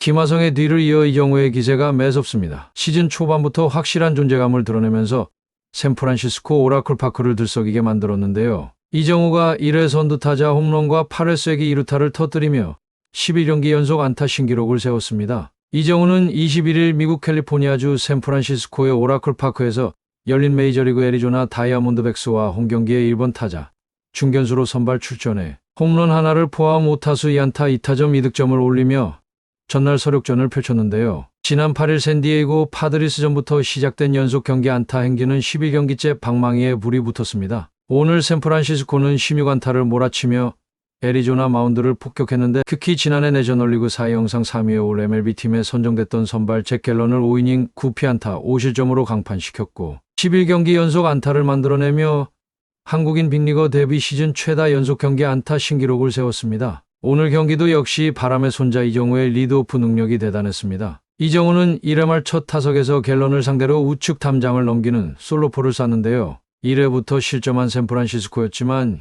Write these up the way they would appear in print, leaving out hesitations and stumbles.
김하성의 뒤를 이어 이정우의 기세가 매섭습니다. 시즌 초반부터 확실한 존재감을 드러내면서 샌프란시스코 오라클 파크를 들썩이게 만들었는데요. 이정우가 1회 선두타자 홈런과 8회 쐐기 2루타를 터뜨리며 11경기 연속 안타 신기록을 세웠습니다. 이정우는 21일 미국 캘리포니아주 샌프란시스코의 오라클 파크에서 열린 메이저리그 애리조나 다이아몬드백스와 홈경기에 1번 타자 중견수로 선발 출전해 홈런 하나를 포함 5타수 2안타 2타점 2득점을 올리며 전날 서력전을 펼쳤는데요. 지난 8일 샌디에이고 파드리스전부터 시작된 연속 경기 안타 행진은 11경기째 방망이에 불이 붙었습니다. 오늘 샌프란시스코는 16안타를 몰아치며 애리조나 마운드를 폭격했는데 특히 지난해 내셔널리그 4위 영상 3위에 올 MLB팀에 선정됐던 선발 잭 갤런을 5이닝 9피안타 5실점으로 강판시켰고 11경기 연속 안타를 만들어내며 한국인 빅리거 데뷔 시즌 최다 연속 경기 안타 신기록을 세웠습니다. 오늘 경기도 역시 바람의 손자 이정우의 리드오프 능력이 대단했습니다. 이정우는 1회 말 첫 타석에서 갤런을 상대로 우측 탐장을 넘기는 솔로포를 쐈는데요. 1회부터 실점한 샌프란시스코였지만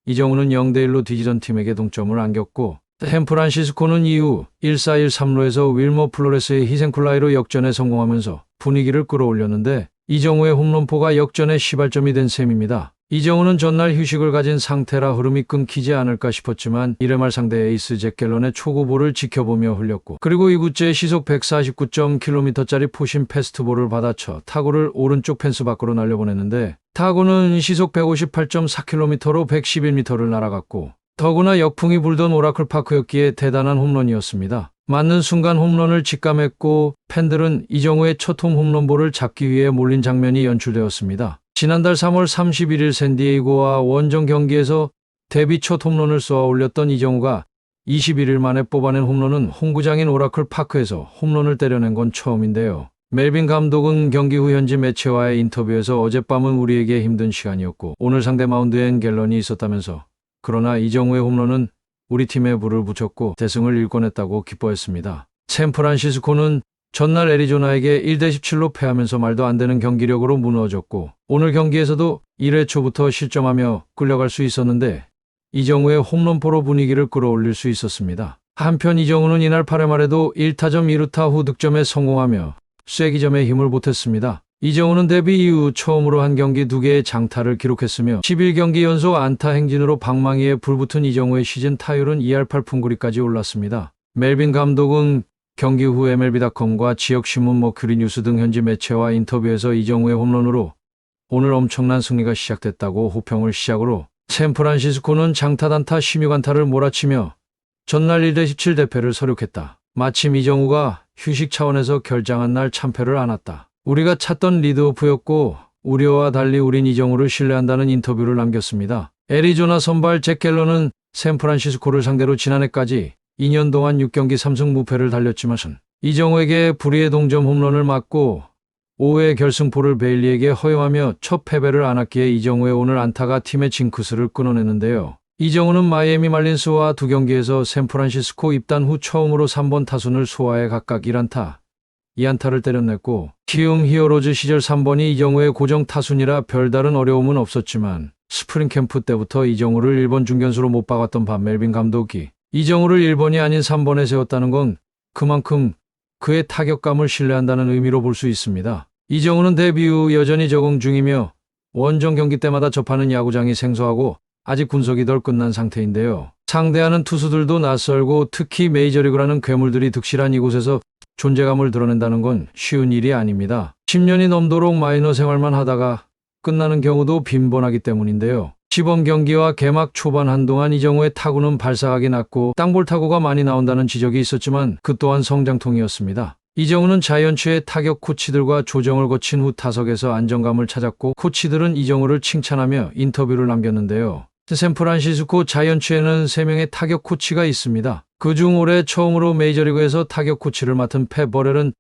이정우는 0대1로 뒤지던 팀에게 동점을 안겼고 샌프란시스코는 이후 1-4-1-3루에서 윌머 플로레스의 희생플라이로 역전에 성공하면서 분위기를 끌어올렸는데 이정우의 홈런포가 역전의 시발점이 된 셈입니다. 이정우는 전날 휴식을 가진 상태라 흐름이 끊기지 않을까 싶었지만 1회 말 상대 에이스 잭 갤런의 초구볼을 지켜보며 흘렸고 그리고 2구째 시속 149.km짜리 포심 패스트볼을 받아쳐 타구를 오른쪽 펜스 밖으로 날려보냈는데 타구는 시속 158.4km로 111m를 날아갔고 더구나 역풍이 불던 오라클 파크였기에 대단한 홈런이었습니다. 맞는 순간 홈런을 직감했고 팬들은 이정우의 첫 홈런볼을 잡기 위해 몰린 장면이 연출되었습니다. 지난달 3월 31일 샌디에이고와 원정 경기에서 데뷔 첫 홈런을 쏘아 올렸던 이정우가 21일 만에 뽑아낸 홈런은 홈구장인 오라클 파크에서 홈런을 때려낸 건 처음인데요. 멜빈 감독은 경기 후 현지 매체와의 인터뷰에서 어젯밤은 우리에게 힘든 시간이었고 오늘 상대 마운드엔 갤런이 있었다면서 그러나 이정우의 홈런은 우리 팀에 불을 붙였고 대승을 일궈냈다고 기뻐했습니다. 샌프란시스코는 전날 애리조나에게 1대17로 패하면서 말도 안 되는 경기력으로 무너졌고 오늘 경기에서도 1회 초부터 실점하며 끌려갈 수 있었는데 이정우의 홈런포로 분위기를 끌어올릴 수 있었습니다. 한편 이정우는 이날 8회 말에도 1타점 2루타 후 득점에 성공하며 쐐기점에 힘을 보탰습니다. 이정우는 데뷔 이후 처음으로 한 경기 2개의 장타를 기록했으며 11경기 연속 안타 행진으로 방망이에 불붙은 이정우의 시즌 타율은 2할 8푼9리까지 올랐습니다. 멜빈 감독은 경기 후 MLB.com과 지역신문 머큐리 뉴스 등 현지 매체와 인터뷰에서 이정우의 홈런으로 오늘 엄청난 승리가 시작됐다고 호평을 시작으로 샌프란시스코는 장타 단타 16안타를 몰아치며 전날 1대17 대패를 서력했다. 마침 이정우가 휴식 차원에서 결장한 날 참패를 안았다. 우리가 찾던 리드오프였고 우려와 달리 우린 이정우를 신뢰한다는 인터뷰를 남겼습니다. 애리조나 선발 잭 갤런은 샌프란시스코를 상대로 지난해까지 2년 동안 6경기 3승 무패를 달렸지만 이정우에게 불의의 동점 홈런을 맞고 5회 결승포를 베일리에게 허용하며 첫 패배를 안았기에 이정우의 오늘 안타가 팀의 징크스를 끊어내는데요. 이정우는 마이애미 말린스와 2경기에서 샌프란시스코 입단 후 처음으로 3번 타순을 소화해 각각 1안타, 2안타를 때려냈고 키움 히어로즈 시절 3번이 이정우의 고정 타순이라 별다른 어려움은 없었지만 스프링 캠프 때부터 이정우를 1번 중견수로 못 박았던 반 멜빈 감독이 이정우를 1번이 아닌 3번에 세웠다는 건 그만큼 그의 타격감을 신뢰한다는 의미로 볼 수 있습니다. 이정우는 데뷔 후 여전히 적응 중이며 원정 경기 때마다 접하는 야구장이 생소하고 아직 분석이 덜 끝난 상태인데요. 상대하는 투수들도 낯설고 특히 메이저리그라는 괴물들이 득실한 이곳에서 존재감을 드러낸다는 건 쉬운 일이 아닙니다. 10년이 넘도록 마이너 생활만 하다가 끝나는 경우도 빈번하기 때문인데요. 시범 경기와 개막 초반 한동안 이정우의 타구는 발사각이 낮고 땅볼 타구가 많이 나온다는 지적이 있었지만 그 또한 성장통이었습니다. 이정우는 자이언츠의 타격 코치들과 조정을 거친 후 타석에서 안정감을 찾았고 코치들은 이정우를 칭찬하며 인터뷰를 남겼는데요. 샌프란시스코 자이언츠에는 3명의 타격 코치가 있습니다. 그중 올해 처음으로 메이저리그에서 타격 코치를 맡은 팻 버렐은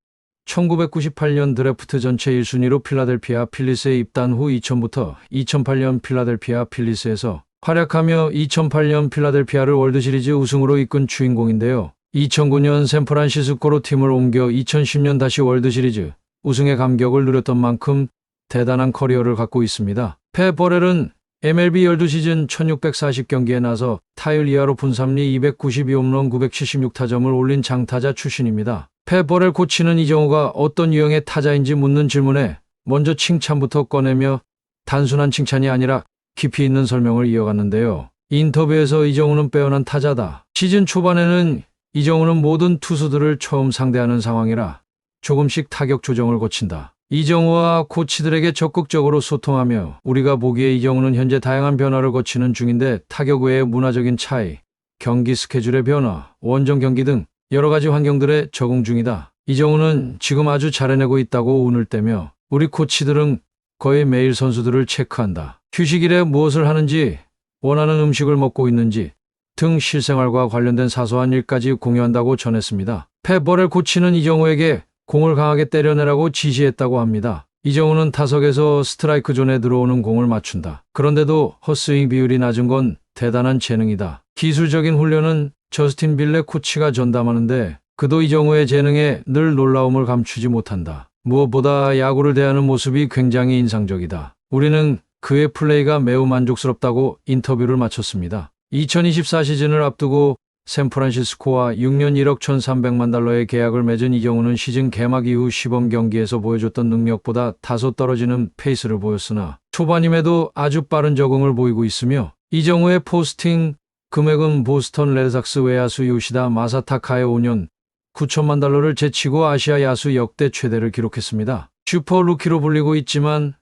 1998년 드래프트 전체 1순위로 필라델피아 필리스에 입단 후 2000부터 2008년 필라델피아 필리스에서 활약하며 2008년 필라델피아를 월드시리즈 우승으로 이끈 주인공인데요. 2009년 샌프란시스코로 팀을 옮겨 2010년 다시 월드시리즈 우승의 감격을 누렸던 만큼 대단한 커리어를 갖고 있습니다. 팻 버렐은 MLB 12시즌 1640경기에 나서 타율 2하로 분삼리 292홈런 976타점을 올린 장타자 출신입니다. 펫 버렐 코치는 이정우가 어떤 유형의 타자인지 묻는 질문에 먼저 칭찬부터 꺼내며 단순한 칭찬이 아니라 깊이 있는 설명을 이어갔는데요. 인터뷰에서 이정우는 빼어난 타자다. 시즌 초반에는 이정우는 모든 투수들을 처음 상대하는 상황이라 조금씩 타격 조정을 거친다. 이정우와 코치들에게 적극적으로 소통하며 우리가 보기에 이정우는 현재 다양한 변화를 거치는 중인데 타격 외의 문화적인 차이, 경기 스케줄의 변화, 원정 경기 등 여러 가지 환경들에 적응 중이다. 이정우는 지금 아주 잘해내고 있다고 운을 떼며 우리 코치들은 거의 매일 선수들을 체크한다. 휴식일에 무엇을 하는지, 원하는 음식을 먹고 있는지 등 실생활과 관련된 사소한 일까지 공유한다고 전했습니다. 펫 버렐 코치는 이정우에게 공을 강하게 때려내라고 지시했다고 합니다. 이정우는 타석에서 스트라이크 존에 들어오는 공을 맞춘다. 그런데도 헛스윙 비율이 낮은 건 대단한 재능이다. 기술적인 훈련은 저스틴 빌레 코치가 전담하는데 그도 이정우의 재능에 늘 놀라움을 감추지 못한다. 무엇보다 야구를 대하는 모습이 굉장히 인상적이다. 우리는 그의 플레이가 매우 만족스럽다고 인터뷰를 마쳤습니다. 2024 시즌을 앞두고 샌프란시스코와 6년 1억 1,300만 달러의 계약을 맺은 이정우는 시즌 개막 이후 시범 경기에서 보여줬던 능력보다 다소 떨어지는 페이스를 보였으나 초반임에도 아주 빠른 적응을 보이고 있으며 이정우의 포스팅 금액은 보스턴 레드삭스 외야수 요시다 마사타카의 5년 9천만 달러를 제치고 아시아 야수 역대 최대를 기록했습니다. 슈퍼 루키로 불리고 있지만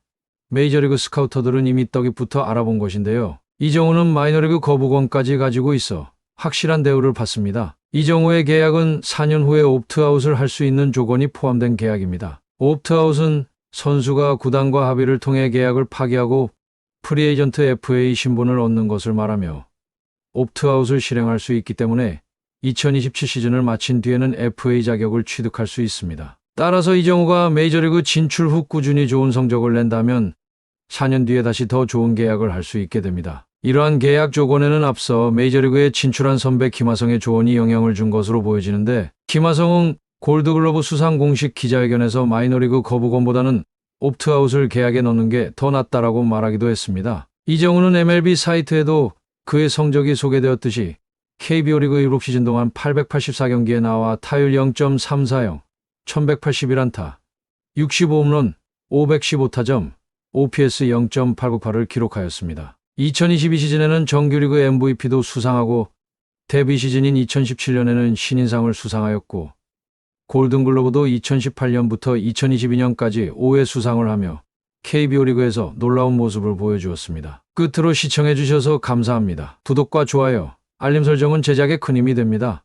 메이저리그 스카우터들은 이미 떡잎부터 알아본 것인데요. 이정우는 마이너리그 거부권까지 가지고 있어 확실한 대우를 받습니다. 이정우의 계약은 4년 후에 옵트아웃을 할 수 있는 조건이 포함된 계약입니다. 옵트아웃은 선수가 구단과 합의를 통해 계약을 파기하고 프리에이전트 FA 신분을 얻는 것을 말하며 옵트아웃을 실행할 수 있기 때문에 2027 시즌을 마친 뒤에는 FA 자격을 취득할 수 있습니다. 따라서 이정우가 메이저리그 진출 후 꾸준히 좋은 성적을 낸다면 4년 뒤에 다시 더 좋은 계약을 할 수 있게 됩니다. 이러한 계약 조건에는 앞서 메이저리그에 진출한 선배 김하성의 조언이 영향을 준 것으로 보여지는데 김하성은 골드글러브 수상 공식 기자회견에서 마이너리그 거부권보다는 옵트아웃을 계약에 넣는 게 더 낫다라고 말하기도 했습니다. 이정우는 MLB 사이트에도 그의 성적이 소개되었듯이 KBO 리그 7시즌 동안 884경기에 나와 타율 0.340, 1181안타, 65홈런, 515타점, OPS 0.898을 기록하였습니다. 2022 시즌에는 정규리그 MVP도 수상하고 데뷔 시즌인 2017년에는 신인상을 수상하였고 골든글러브도 2018년부터 2022년까지 5회 수상을 하며 KBO 리그에서 놀라운 모습을 보여주었습니다. 끝으로 시청해주셔서 감사합니다. 구독과 좋아요, 알림 설정은 제작에 큰 힘이 됩니다.